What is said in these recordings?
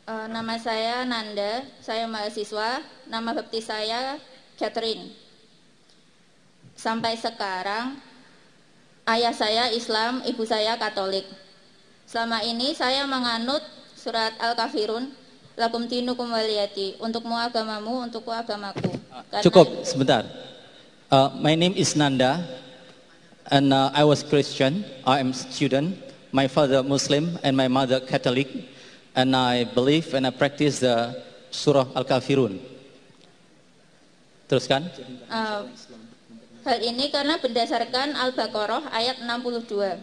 Nama saya Nanda, saya mahasiswa, nama baptis saya Catherine. Sampai sekarang, ayah saya Islam, ibu saya Katolik. Selama ini saya menganut surat Al-Kafirun, lakum dinukum waliyati, untukmu agamamu, untukku agamaku. Cukup, sebentar. My name is Nanda, and I was Christian. I am student. My father Muslim, and my mother Catholic. And I believe and I practice the surah Al-Kafirun. Teruskan. Hal ini karena berdasarkan Al-Baqarah ayat 62.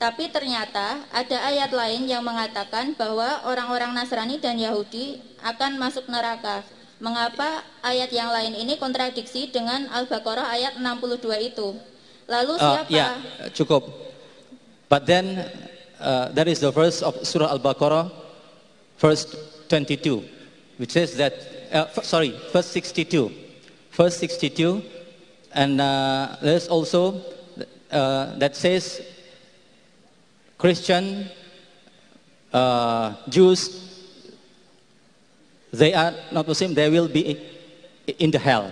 Tapi ternyata ada ayat lain yang mengatakan bahwa orang-orang Nasrani dan Yahudi akan masuk neraka. Mengapa ayat yang lain ini kontradiksi dengan Al-Baqarah ayat 62 itu? Lalu siapa? Ya, cukup. But then that is the verse of Surah Al-Baqarah, verse 22, which says that, verse 62. Verse 62, and there's also that says Christian, Jews, they are not Muslim, they will be in the hell.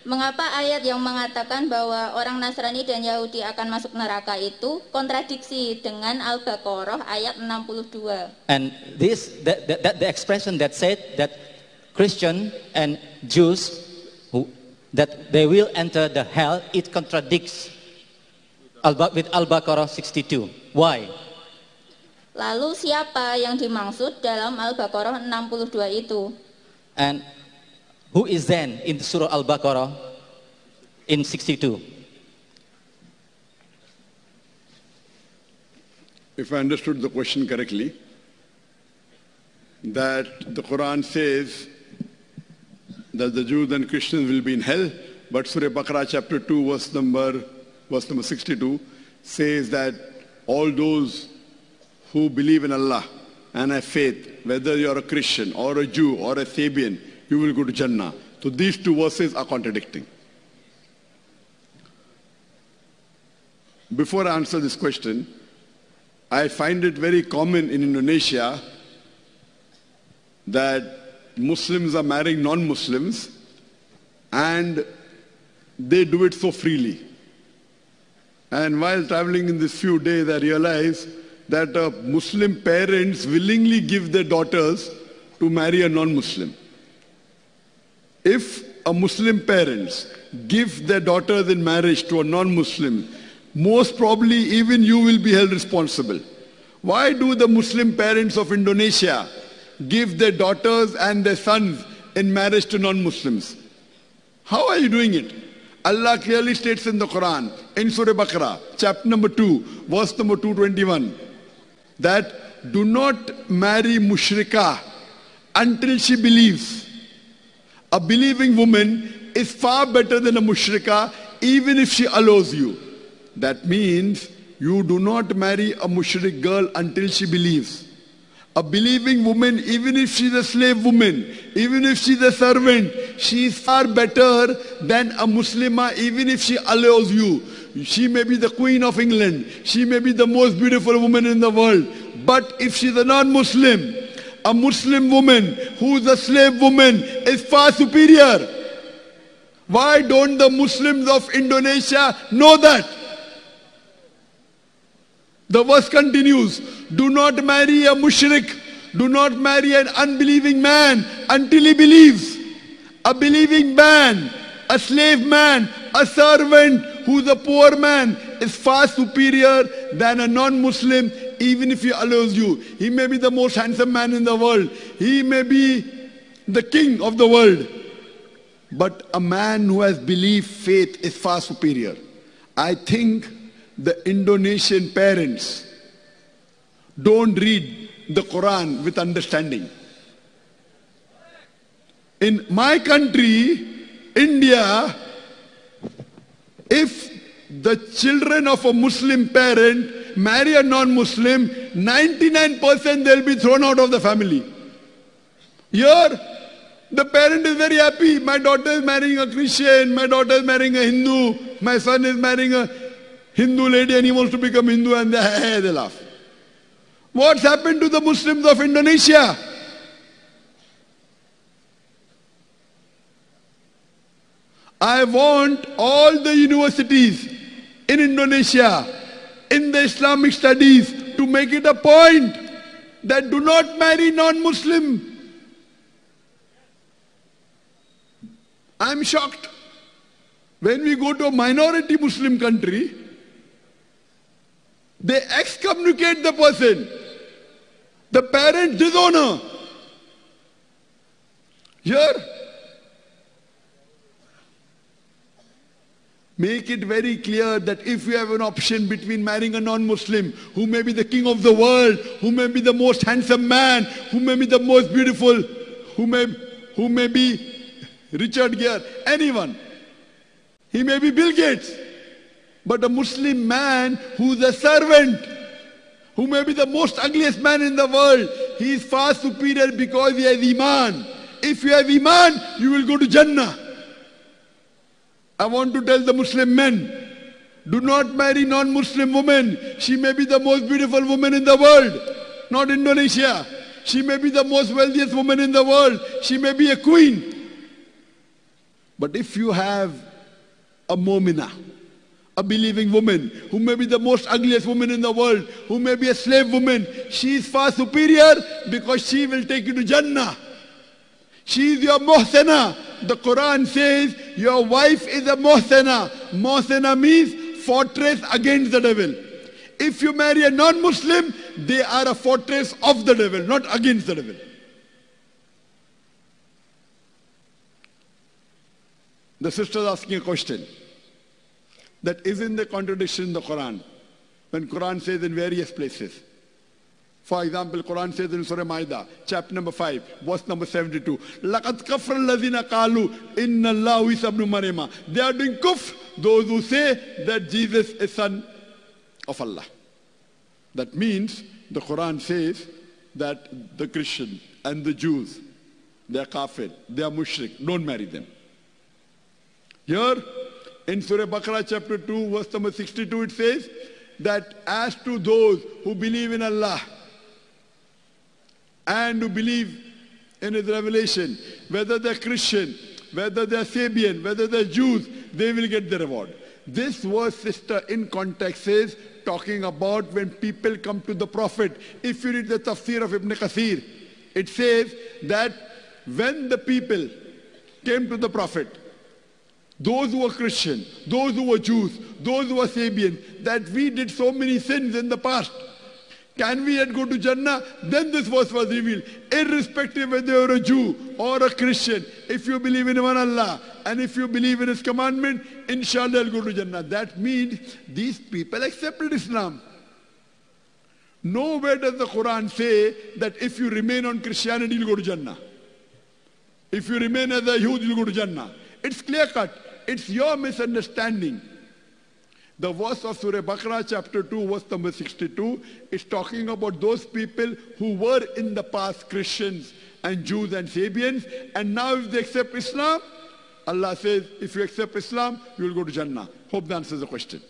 Mengapa ayat yang mengatakan bahwa orang Nasrani dan Yahudi akan masuk neraka itu kontradiksi dengan Al-Baqarah ayat 62? And the expression that said that Christian and Jews that they will enter the hell, it contradicts with Al-Baqarah 62. Why? Lalu siapa yang dimaksud dalam Al-Baqarah 62 itu? And who is then in Surah Al-Baqarah in 62? If I understood the question correctly, that the Quran says that the Jews and Christians will be in hell, but Surah Baqarah chapter 2 verse number 62 says that all those who believe in Allah and have faith, whether you are a Christian or a Jew or a Sabian, you will go to Jannah. So these two verses are contradicting. Before I answer this question, I find it very common in Indonesia that Muslims are marrying non-Muslims and they do it so freely. And while traveling in these few days, I realized that Muslim parents willingly give their daughters to marry a non-Muslim. If a Muslim parents give their daughters in marriage to a non-Muslim, most probably even you will be held responsible. Why do the Muslim parents of Indonesia give their daughters and their sons in marriage to non-Muslims? How are you doing it? Allah clearly states in the Quran, in Surah Baqarah, chapter number 2, verse number 221, that do not marry mushrikah until she believes. A believing woman is far better than a mushrikah, even if she allows you. That means you do not marry a mushrik girl until she believes. A believing woman, even if she's a slave woman, even if she's a servant, she is far better than a Muslimah, even if she allows you. She may be the Queen of England, she may be the most beautiful woman in the world, but if she's a non-Muslim, a Muslim woman who is a slave woman is far superior. Why don't the Muslims of Indonesia know that? The verse continues, do not marry a mushrik, do not marry an unbelieving man until he believes. A believing man, a slave man, a servant who's a poor man is far superior than a non-Muslim, even if he allows you. He may be the most handsome man in the world. He may be the king of the world. But a man who has belief, faith is far superior. I think the Indonesian parents don't read the Quran with understanding. In my country, India, if the children of a Muslim parent marry a non-Muslim, 99% they'll be thrown out of the family. Here, the parent is very happy. My daughter is marrying a Christian, my daughter is marrying a Hindu, my son is marrying a... Hindu lady and he wants to become Hindu and they laugh. What's happened to the Muslims of Indonesia? I want all the universities in Indonesia, in the Islamic studies, to make it a point that do not marry non-Muslim. I'm shocked. When we go to a minority Muslim country, they excommunicate the person. The parents dishonor. Here, make it very clear that if you have an option between marrying a non-Muslim, who may be the king of the world, who may be the most handsome man, who may be the most beautiful, who may be Richard Gere, anyone. He may be Bill Gates. But a Muslim man who's a servant, who may be the most ugliest man in the world, he is far superior because he has Iman. If you have Iman, you will go to Jannah. I want to tell the Muslim men, do not marry non-Muslim women. She may be the most beautiful woman in the world, not Indonesia. She may be the most wealthiest woman in the world. She may be a queen. But if you have a mu'mina, a believing woman, who may be the most ugliest woman in the world, who may be a slave woman, she is far superior because she will take you to Jannah. She is your muhsana. The Quran says your wife is a muhsana. Muhsana means fortress against the devil. If you marry a non-Muslim, they are a fortress of the devil, not against the devil. The sister is asking a question. That isn't the contradiction in the Quran. When Quran says in various places. For example, Quran says in Surah Ma'idah, chapter number 5, verse number 72. لَقَدْ كَفْرَ الَّذِينَ قَالُوا إِنَّ اللَّهُ عِيسَى ابْنُ مَرْيَمَ. They are doing kufr, those who say that Jesus is son of Allah. That means the Quran says that the Christians and the Jews, they are kafir, they are mushrik, don't marry them. Here, in Surah Baqarah chapter 2, verse number 62, it says that as to those who believe in Allah and who believe in His revelation, whether they're Christian, whether they're Sabian, whether they're Jews, they will get the reward. This verse, sister, in context says, talking about when people come to the Prophet. If you read the tafsir of Ibn Kathir, it says that when the people came to the Prophet, those who were Christian, those who were Jews, those who were Sabian, that we did so many sins in the past. Can we yet go to Jannah? Then this verse was revealed. Irrespective whether you're a Jew or a Christian, if you believe in one Allah and if you believe in His commandment, inshallah you'll go to Jannah. That means these people accepted Islam. Nowhere does the Quran say that if you remain on Christianity, you'll go to Jannah. If you remain as a Yahud, you'll go to Jannah. It's clear cut. It's your misunderstanding. The verse of Surah Baqarah chapter 2 verse number 62 is talking about those people who were in the past Christians and Jews and Sabians, and now if they accept Islam, Allah says if you accept Islam, you will go to Jannah. Hope that answers the question.